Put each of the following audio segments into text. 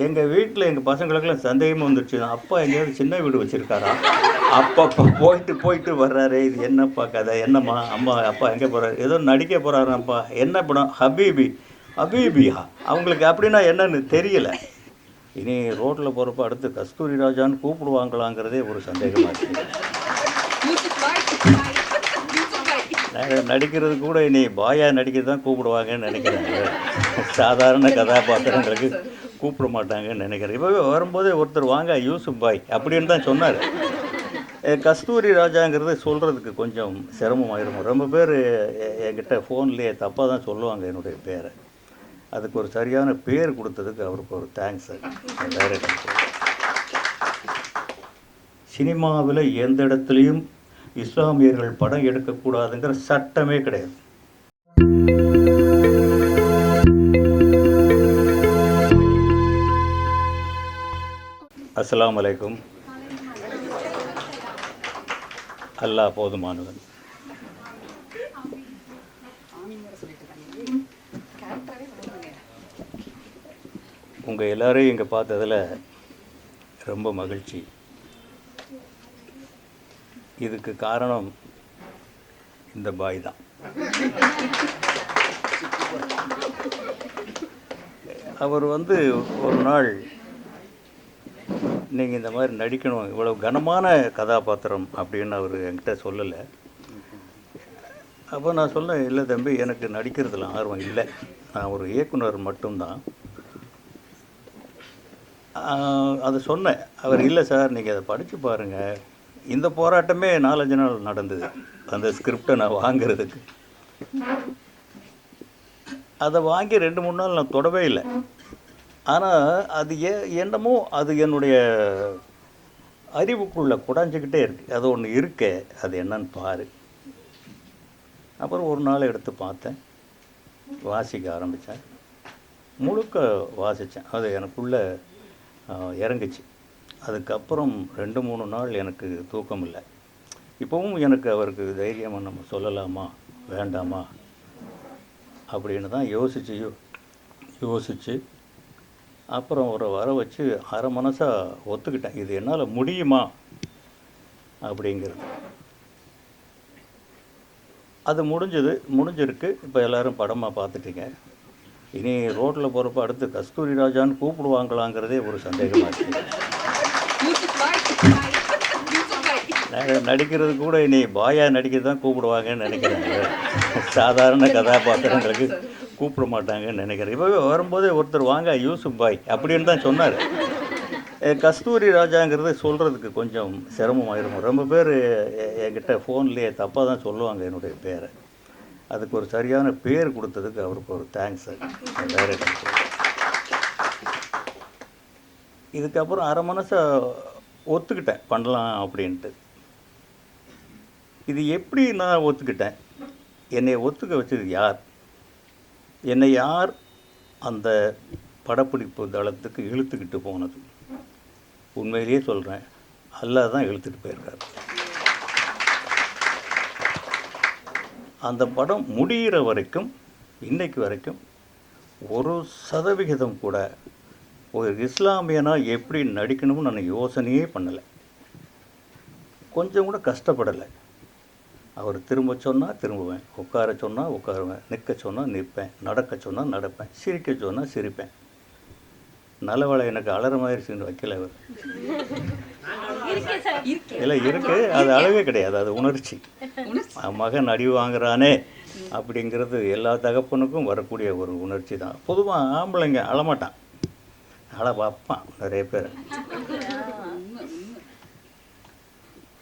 எங்கள் வீட்டில் எங்கள் பசங்களுக்கெல்லாம் சந்தேகமாக வந்துடுச்சு. அப்பா எங்கேயாவது சின்ன வீடு வச்சுருக்காரா? அப்பப்போ போயிட்டு போயிட்டு வர்றாரு. இது என்னப்பா கதை? என்னம்மா அம்மா அப்பா எங்கே போகிறாரு? ஏதோ நடிக்க போகிறாராம்ப்பா. என்ன படம்? ஹபீபி. ஹபீபியா? அவங்களுக்கு அப்படின்னா என்னன்னு தெரியல. இனி ரோட்டில் போகிறப்ப அடுத்து கஸ்தூரி ராஜான்னு கூப்பிடுவாங்களாங்கிறதே ஒரு சந்தேகமாக இருக்குது. நடிக்கிறது கூட இனி பாயா நடிக்கிறது தான் கூப்பிடுவாங்கன்னு நினைக்கிறாங்க. சாதாரண கதாபாத்திரங்களுக்கு கூப்பிட மாட்டாங்கன்னு நினைக்கிறேன். இப்போவே வரும்போதே ஒருத்தர் வாங்க யூசுப் பாய் அப்படின்னு தான் சொன்னார். கஸ்தூரி ராஜாங்கிறது சொல்கிறதுக்கு கொஞ்சம் சிரமமாயிரும். ரொம்ப பேர் என்கிட்ட ஃபோன்லேயே தப்பாக தான் சொல்லுவாங்க என்னுடைய பேரை. அதுக்கு ஒரு சரியான பேர் கொடுத்ததுக்கு அவருக்கு ஒரு தேங்க்ஸ். டைரக்டர் சினிமாவில் எந்த இடத்துலையும் இஸ்லாமியர்கள் படம் எடுக்கக்கூடாதுங்கிற சட்டமே கிடையாது. அஸ்ஸலாமு அலைக்கும். அல்லாஹ் போதுமானவன். உங்கள் எல்லோரையும் இங்கே பார்த்ததில் ரொம்ப மகிழ்ச்சி. இதுக்கு காரணம் இந்த பாய் தான். அவர் ஒரு நாள் நீங்கள் இந்த மாதிரி நடிக்கணும், இவ்வளோ கனமான கதாபாத்திரம் அப்படின்னு அவர் என்கிட்ட சொல்லலை. அப்போ நான் சொன்னேன், இல்லை தம்பி, எனக்கு நடிக்கிறதுல ஆர்வம் இல்லை, நான் ஒரு இயக்குனர் மட்டும்தான். அதை சொன்னேன். அவர் இல்லை சார், நீங்கள் அதை படித்து பாருங்கள். இந்த போராட்டமே 4-5 நாள் நடந்தது அந்த ஸ்கிரிப்டை நான் வாங்கிறதுக்கு. அதை வாங்கி 2-3 நாள் நான் தொடவே இல்லை. ஆனால் அது என்னமோ அது என்னுடைய அறிவுக்குள்ளே குடைஞ்சிக்கிட்டே இருக்குது. அது ஒன்று இருக்கே, அது என்னன்னு பாரு. அப்புறம் ஒரு நாள் எடுத்து பார்த்தேன், வாசிக்க ஆரம்பித்தேன். முழுக்க வாசித்தேன். அது எனக்குள்ளே இறங்குச்சு. அதுக்கப்புறம் 2-3 நாள் எனக்கு தூக்கம் இல்லை. இப்போவும் எனக்கு அவருக்கு தைரியமாக நம்ம சொல்லலாமா வேண்டாமா அப்படின்னு தான் யோசித்து அப்புறம் ஒரு வர வச்சு அரை மனசாக ஒத்துக்கிட்டேன், இது என்னால் முடியுமா அப்படிங்கிறது. அது முடிஞ்சிருக்கு. இப்போ எல்லோரும் படமாக பார்த்துட்டீங்க. இனி ரோட்டில் போகிறப்ப அடுத்து கஸ்தூரி ராஜான்னு கூப்பிடுவாங்களாங்கிறதே ஒரு சந்தேகமாக இருக்குது. நடிக்கிறது கூட இனி பாயா நடிக்கிறது தான் கூப்பிடுவாங்கன்னு நினைக்கிறாங்க. சாதாரண கதாபாத்திரங்களுக்கு கூப்பிட மாட்டாங்கன்னு நினைக்கிறேன். இப்போவே வரும்போதே ஒருத்தர் வாங்க யூசுப் பாய் அப்படின்னு தான் சொன்னார். கஸ்தூரி ராஜாங்கிறது சொல்கிறதுக்கு கொஞ்சம் சிரமமாயிரும். ரொம்ப பேர் என்கிட்ட ஃபோன்லேயே தப்பாக தான் சொல்லுவாங்க என்னுடைய பேரை. அதுக்கு ஒரு சரியான பேர் கொடுத்ததுக்கு அவருக்கு ஒரு தேங்க்ஸ். டைரக்டர் இதுக்கப்புறம் அரை மனசாக ஒத்துக்கிட்டேன் பண்ணலாம் அப்படின்ட்டு. இது எப்படி நான் ஒத்துக்கிட்டேன்? என்னை ஒத்துக்க வச்சது யார்? என்னை யார் அந்த படப்பிடிப்பு தளத்துக்கு இழுத்துக்கிட்டு போனது? உண்மையிலேயே சொல்கிறேன், அல்லாஹ் தான் இழுத்துட்டு போயிருக்காரு. அந்த படம் முடிகிற வரைக்கும், இன்னைக்கு வரைக்கும் 1% கூட ஒரு இஸ்லாமியனாக எப்படி நடிக்கணும்னு நான் யோசனையே பண்ணலை. கொஞ்சம் கூட கஷ்டப்படலை. அவர் திரும்ப சொன்னால் திரும்புவேன், உட்கார சொன்னால் உட்காருவேன், நிற்க சொன்னால் நிற்பேன், நடக்க சொன்னால் நடப்பேன், சிரிக்க சொன்னால் சிரிப்பேன். நல்லவேளை எனக்கு அலறமாயிருச்சுன்னு வைக்கல அவர். இல்லை இருக்குது, அது அளவே கிடையாது, அது உணர்ச்சி. மகன் அடி வாங்குறானே அப்படிங்கிறது எல்லா தகப்பனுக்கும் வரக்கூடிய ஒரு உணர்ச்சி தான். பொதுவாக ஆம்பளைங்க அழமாட்டான், வைப்பான் நிறைய பேர்.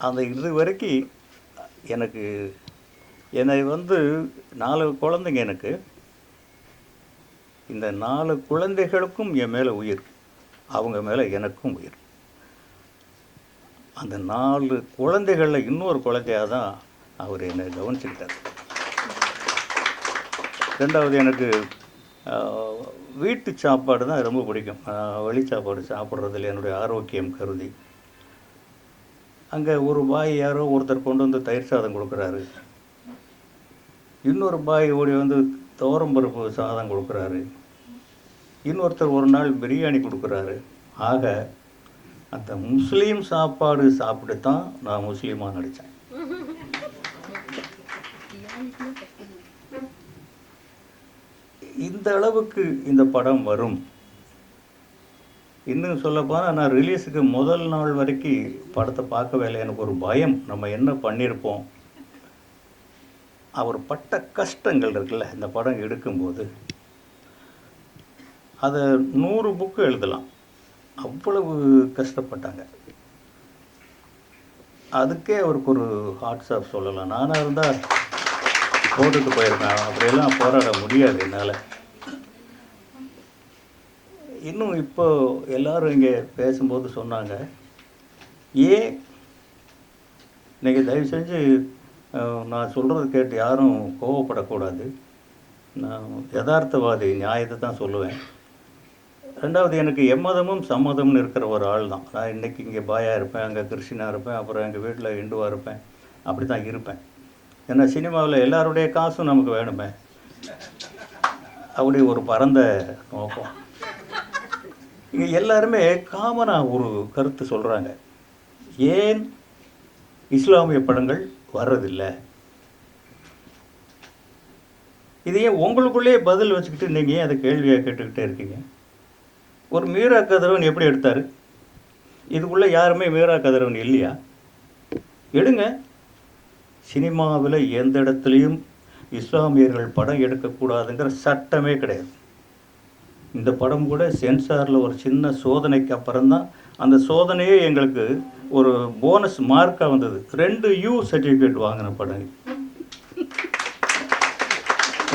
அந்த இது வரைக்கும் எனக்கு என்னை 4 குழந்தைங்க எனக்கு. இந்த 4 குழந்தைகளுக்கும் என் மேலே உயிர், அவங்க மேலே எனக்கும் உயிர். அந்த 4 குழந்தைகளில் இன்னொரு குழந்தையாக தான் அவர் என்னை கவனிச்சுக்கிட்டார். 2வது எனக்கு வீட்டு சாப்பாடு தான் ரொம்ப பிடிக்கும். வெளி சாப்பாடு சாப்பிட்றதில் என்னுடைய ஆரோக்கியம் கருதி. அங்கே ஒரு பாய் யாரோ ஒருத்தர் கொண்டு வந்து தயிர் சாதம் கொடுக்குறாரு, இன்னொரு பாய் ஓடி வந்து துவரம்பருப்பு சாதம் கொடுக்குறாரு. இன்னொருத்தர் ஒரு நாள் பிரியாணி கொடுக்குறாரு. ஆக அந்த முஸ்லீம் சாப்பாடு சாப்பிட்டு தான் நான் முஸ்லீமாக நடித்தேன். இந்த அளவுக்கு இந்த படம் வரும். இன்னும் சொல்லப்போனால் நான் ரிலீஸுக்கு முதல் நாள் வரைக்கும் படத்தை பார்க்கவே இல்லை. எனக்கு ஒரு பயம், நம்ம என்ன பண்ணியிருப்போம். அவர் பட்ட கஷ்டங்கள் இருக்குல்ல இந்த படம் எடுக்கும்போது, அதை 100 புக்கு எழுதலாம், அவ்வளவு கஷ்டப்பட்டாங்க. அதுக்கே அவருக்கு ஒரு ஹாட்ஸ் ஆஃப் சொல்லலாம். நானாக இருந்தால் போட்டுட்டு போயிருக்கேன், அப்படியெல்லாம் போராட முடியாது என்னால். இன்னும் இப்போ எல்லோரும் இங்கே பேசும்போது சொன்னாங்க, ஏன் இன்றைக்கி தயவு செஞ்சு நான் சொல்கிறது கேட்டு யாரும் கோவப்படக்கூடாது, நான் யதார்த்தவாதி, நியாயத்தை தான் சொல்லுவேன். ரெண்டாவது, எனக்கு எம்மதமும் சம்மதம்னு இருக்கிற ஒரு ஆள் தான் நான். இன்றைக்கி இங்கே பாயாக இருப்பேன், அங்கே கிறிஸ்டினாக இருப்பேன், அப்புறம் எங்கள் வீட்டில் இந்துவாக இருப்பேன், அப்படி தான் இருப்பேன். ஏன்னா சினிமாவில் எல்லாருடைய காசும் நமக்கு வேணுமே, அப்படி ஒரு பரந்த நோக்கம். இங்கே எல்லாருமே காமனாக ஒரு கருத்து சொல்கிறாங்க, ஏன் இஸ்லாமிய படங்கள் வர்றதில்லை. இதையே உங்களுக்குள்ளேயே பதில் வச்சுக்கிட்டு நீங்கள் ஏன் அதை கேள்வியாக கேட்டுக்கிட்டே இருக்கீங்க? ஒரு மீரா கதிரவன் எப்படி எடுத்தார்? இதுக்குள்ளே யாருமே மீரா கதிரவன் இல்லையா? எடுங்க. சினிமாவில் எந்த இடத்துலையும் இஸ்லாமியர்கள் படம் எடுக்கக்கூடாதுங்கிற சட்டமே கிடையாது. இந்த படம் கூட சென்சாரில் ஒரு சின்ன சோதனைக்கு அப்புறம்தான், அந்த சோதனையே எங்களுக்கு ஒரு போனஸ் மார்க்காக வந்தது. 2 U சர்டிஃபிகேட் வாங்கின படம்.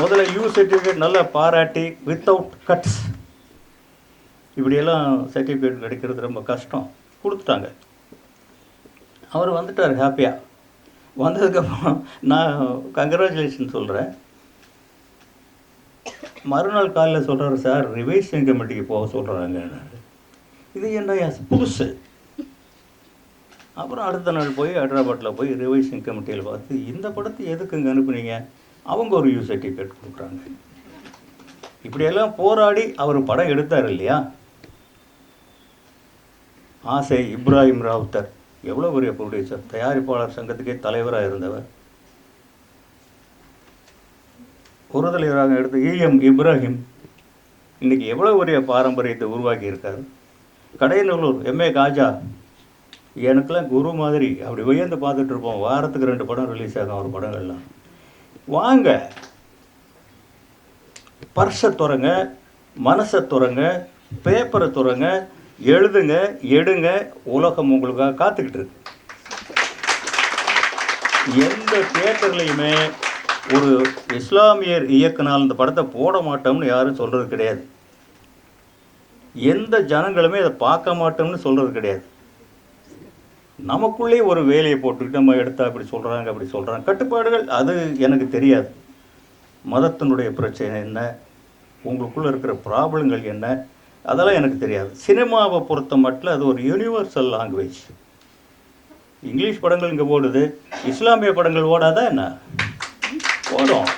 முதல்ல U சர்டிஃபிகேட் நல்லா பாராட்டி, வித்தவுட் கட்ஸ், இப்படியெல்லாம் சர்டிஃபிகேட் கிடைக்கிறது ரொம்ப கஷ்டம். கொடுத்துட்டாங்க. அவர் வந்துட்டார் ஹாப்பியாக. வந்ததுக்கப்புறம் நான் கங்க்ராச்சுலேஷன் சொல்கிறேன். மறுநாள் காலையில் சொல்கிறாரு, சார் ரிவைஷன் கமிட்டிக்கு போக சொல்கிறாங்க. இது என்ன புதுசு. அப்புறம் அடுத்த நாள் போய் ஹைதராபாத்தில் போய் ரிவைஷன் கமிட்டியில் பார்த்து, இந்த படத்தை எதுக்குங்க அனுப்புனீங்க? அவங்க ஒரு U சர்டிஃபிகேட் கொடுக்குறாங்க. இப்படியெல்லாம் போராடி அவர் படம் எடுத்தார் இல்லையா? ஆசை இப்ராஹிம் ராவுத்தர் எவ்வளோ பெரிய ப்ரொடியூசர், தயாரிப்பாளர் சங்கத்துக்கே தலைவராக இருந்தவர். ஒரு தலைவராக எடுத்து EM இப்ராஹிம் இன்றைக்கி எவ்வளோ பெரிய பாரம்பரியத்தை உருவாக்கி இருக்கார். கடையநல்லூர் MA காஜா எனக்கெல்லாம் குரு மாதிரி, அப்படி உயர்ந்து பார்த்துட்டு இருப்போம். வாரத்துக்கு 2 படம் ரிலீஸ் ஆகும் அவர் படங்கள்லாம். வாங்க, பர்ஸை துறங்க, மனசை துறங்க, பேப்பரை துறங்க, எழுதுங்க, எடுங்க. உலகம் உங்களுக்காக காத்துக்கிட்டு இருக்கு. எந்த தியேட்டர்லையுமே ஒரு இஸ்லாமியர் இயக்குனால் இந்த படத்தை போட மாட்டோம்னு யாரும் சொல்கிறது கிடையாது. எந்த ஜனங்களுமே அதை பார்க்க மாட்டோம்னு சொல்கிறது கிடையாது. நமக்குள்ளே ஒரு வேலையை போட்டுக்கிட்டு நம்ம எடுத்தால் அப்படி சொல்கிறாங்க, அப்படி சொல்கிறாங்க. கட்டுப்பாடுகள் அது எனக்கு தெரியாது. மதத்தினுடைய பிரச்சனை என்ன, உங்களுக்குள்ளே இருக்கிற ப்ராப்ளங்கள் என்ன, அதெல்லாம் எனக்கு தெரியாது. சினிமாவை பொறுத்த மட்டும் அது ஒரு யூனிவர்சல் லாங்குவேஜ். இங்கிலீஷ் படங்கள் இங்கே ஓடுது, இஸ்லாமிய படங்கள் ஓடாதான் என்ன? ஓடும்.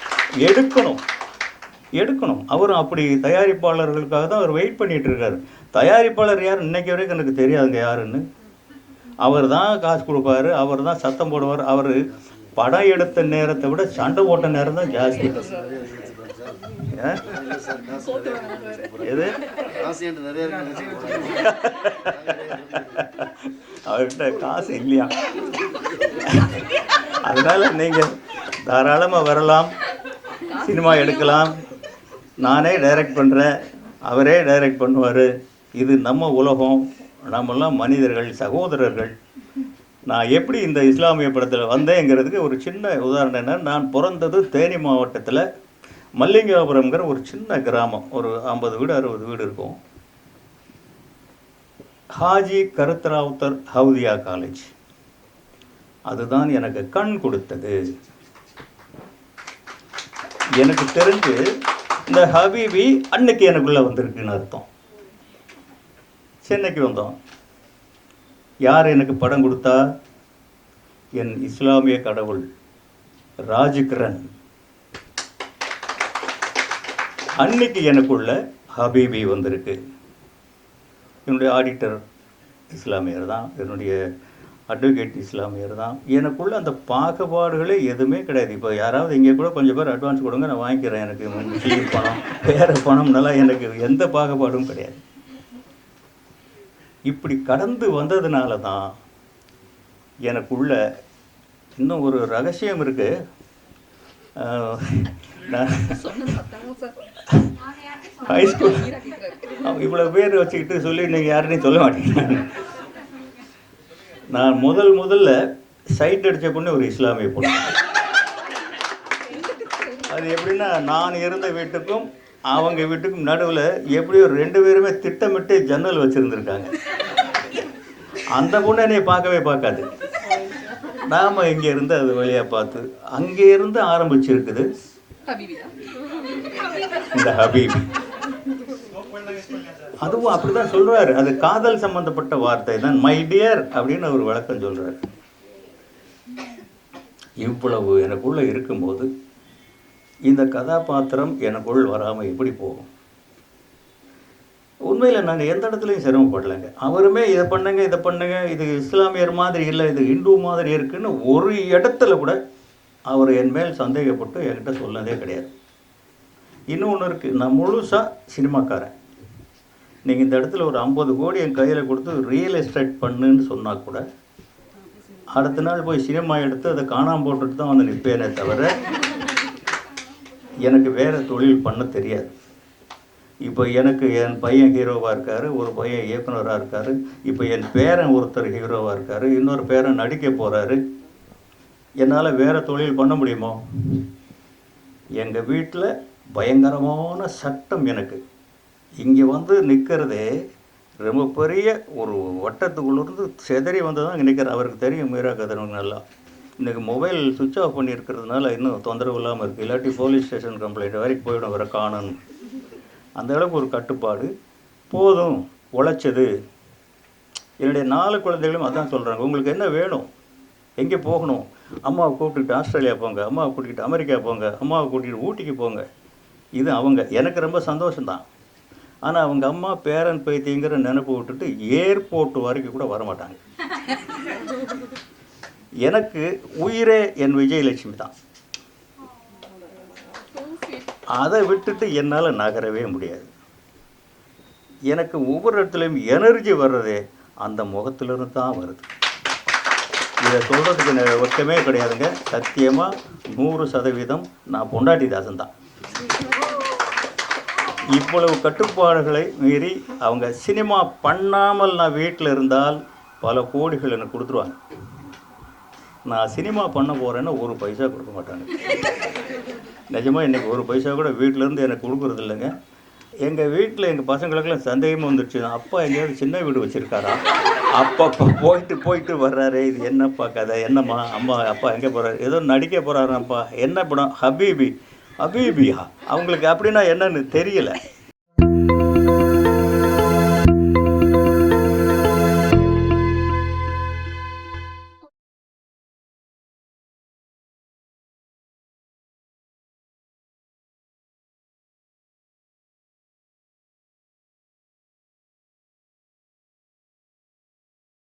எடுக்கணும். அவரும் அப்படி தயாரிப்பாளர்களுக்காக தான் அவர் வெயிட் பண்ணிகிட்டு இருக்காரு. தயாரிப்பாளர் யார் இன்னைக்கு வரைக்கும் எனக்கு தெரியாதுங்க யாருன்னு. அவர் தான் காசு கொடுப்பாரு, அவர் தான் சத்தம் போடுவார். அவர் படம் எடுத்த நேரத்தை விட சண்டை போட்ட நேரம் தான் ஜாஸ்தி. எது அவர்கிட்ட காசு இல்லையா? அதனால நீங்கள் தாராளமாக வரலாம், சினிமா எடுக்கலாம். நானே டைரக்ட் பண்ணுறேன், அவரே டைரக்ட் பண்ணுவார். இது நம்ம உலகம், நம்மெல்லாம் மனிதர்கள், சகோதரர்கள். நான் எப்படி இந்த இஸ்லாமிய படத்தில் வந்தேங்கிறதுக்கு ஒரு சின்ன உதாரணம் என்ன, நான் பிறந்தது தேனி மாவட்டத்தில் மல்லிகாபுரம்ங்கிற ஒரு சின்ன கிராமம். ஒரு 50 வீடு 60 வீடு இருக்கும். ஹாஜி கருத்தராவுத்தர் ஹவுதியா காலேஜ், அதுதான் எனக்கு கண் கொடுத்தது. எனக்கு தெரிஞ்சு இந்த ஹபீபி அன்னைக்கு எனக்குள்ளே வந்திருக்குன்னு அர்த்தம். சென்னைக்கு வந்தோம். யார் எனக்கு படம் கொடுத்தா? என் இஸ்லாமிய கடவுள் ராஜ்கிரண். அன்னைக்கு எனக்குள்ள ஹபீபி வந்திருக்கு. என்னுடைய ஆடிட்டர் இஸ்லாமியர் தான், என்னுடைய அட்வொகேட் இஸ்லாமியர் தான். எனக்குள்ள அந்த பாகுபாடுகளே எதுவுமே கிடையாது. இப்போ யாராவது இங்கே கூட கொஞ்சம் பேர் அட்வான்ஸ் கொடுங்க, நான் வாங்கிக்கிறேன், எனக்கு முஸ்லீம் பணம் வேறு பணம்னாலாம் எனக்கு எந்த பாகுபாடும் கிடையாது. இப்படி கடந்து வந்ததுனால தான் எனக்குள்ள இன்னும் ஒரு ரகசியம் இருக்குது. ஹைஸ்கூல் இவ்வளோ பேர் வச்சுக்கிட்டு சொல்லி நீங்கள் யாருன்னு சொல்ல மாட்டீங்க. நான் முதல்ல சைட் அடித்த பொண்ணு ஒரு இஸ்லாமிய பொண்ணு. அது எப்படின்னா, நான் இருந்த வீட்டுக்கும் அவங்க வீட்டுக்கும் நடுவில் எப்படியோ 2 பேருமே திட்டமிட்டு ஜன்னல் வச்சுருந்துருக்காங்க. அந்த பொண்ணு என்னை பார்க்கவே பார்க்காது. நாம் இங்கே இருந்து அது வழியாக பார்த்து அங்கே இருந்து ஆரம்பிச்சிருக்குது இந்த ஹபீப். அதுவும் அப்படி தான் சொல்கிறாரு. அது காதல் சம்பந்தப்பட்ட வார்த்தை தான். மை டியர் அப்படின்னு அவர் விளக்கம் சொல்கிறார். இவ்வளவு எனக்குள்ளே இருக்கும்போது இந்த கதாபாத்திரம் எனக்குள் வராமல் எப்படி போகும்? உண்மையில் நாங்கள் எந்த இடத்துலையும் சிரமப்படலைங்க. அவருமே இதை பண்ணுங்க, இது இஸ்லாமியர் மாதிரி இல்லை, இது இந்து மாதிரி இருக்குன்னு ஒரு இடத்துல கூட அவர் என் மேல் சந்தேகப்பட்டு என்கிட்ட சொன்னதே கிடையாது. இன்னொன்று இருக்குது, நான் முழுசாக சினிமாக்காரன். நீங்கள் இந்த இடத்துல ஒரு 50 கோடி என் கையில் கொடுத்து ரியல் எஸ்டேட் பண்ணுன்னு சொன்னால் கூட அடுத்த நாள் போய் சினிமா எடுத்து அதை காணாமல் போட்டுட்டு தான் வந்து நிற்பேனே தவிர எனக்கு வேறு தொழில் பண்ண தெரியாது. இப்போ எனக்கு என் பையன் ஹீரோவாக இருக்கார், ஒரு பையன் இயக்குனராக இருக்கார், இப்போ என் பேரன் ஒருத்தர் ஹீரோவாக இருக்கார், இன்னொரு பேரன் நடிக்க போகிறாரு. என்னால் வேறு தொழில் பண்ண முடியுமோ? எங்கள் வீட்டில் பயங்கரமான சட்டம். எனக்கு இங்கே வந்து நிற்கிறதே ரொம்ப பெரிய ஒரு வட்டத்துக்குள்ளேருந்து செதறி வந்து தான் இங்கே நிற்கிற. அவருக்கு தெரியும் மீரா கதிரவங்க நல்லா. இன்றைக்கி மொபைல் சுவிட்ச் ஆஃப் பண்ணி இருக்கிறதுனால இன்னும் தொந்தரவு இல்லாமல் இருக்குது. இல்லாட்டி போலீஸ் ஸ்டேஷன் கம்ப்ளைண்ட் வரைக்கும் போயிடும் வர காணணும். அந்த அளவுக்கு ஒரு கட்டுப்பாடு. போதும் உழைச்சது. என்னுடைய 4 குழந்தைகளும் அதான் சொல்கிறாங்க, உங்களுக்கு என்ன வேணும், எங்கே போகணும்? அம்மாவை கூப்பிட்டுக்கிட்டு ஆஸ்திரேலியா போங்க, அம்மாவை கூட்டிகிட்டு அமெரிக்கா போங்க, அம்மாவை கூட்டிகிட்டு ஊட்டிக்கு போங்க. இது அவங்க. எனக்கு ரொம்ப சந்தோஷம்தான். ஆனால் அவங்க அம்மா பேரன் பேத்திங்கிற நினைப்பு விட்டுட்டு ஏர்போர்ட் வரைக்கும் கூட வரமாட்டாங்க. எனக்கு உயிரே என் விஜயலட்சுமி தான். அதை விட்டுட்டு என்னால் நகரவே முடியாது. எனக்கு ஒவ்வொரு இடத்துலையும் எனர்ஜி வர்றதே அந்த முகத்திலிருந்து தான் வருது. இதை சொல்கிறதுக்கு ஒட்டமே கிடையாதுங்க. சத்தியமாக 100% நான் பொண்டாட்டி தாசன் தான். இவ்வளவு கட்டுப்பாடுகளை மீறி அவங்க சினிமா பண்ணாமல் நான் வீட்டில் இருந்தால் பல கோடிகள் எனக்கு கொடுத்துருவாங்க. நான் சினிமா பண்ண போகிறேன்னு ஒரு பைசா கொடுக்க மாட்டாங்க. நிஜமாக இன்றைக்கி ஒரு பைசா கூட வீட்டிலேருந்து எனக்கு கொடுக்குறது இல்லைங்க. எங்கள் வீட்டில் எங்கள் பசங்களுக்கெல்லாம் சந்தேகமாக வந்துடுச்சு, அப்பா எங்கேயாவது சின்ன வீடு வச்சுருக்காரா, அப்பப்போ போயிட்டு வர்றாரு, இது என்னப்பா கதை, என்னம்மா அம்மா அப்பா எங்கே போகிறாரு, ஏதோ நடிக்க போகிறாராப்பா, என்ன படம், ஹபீபியா, அவங்களுக்கு அப்படின்னா என்னன்னு தெரியல.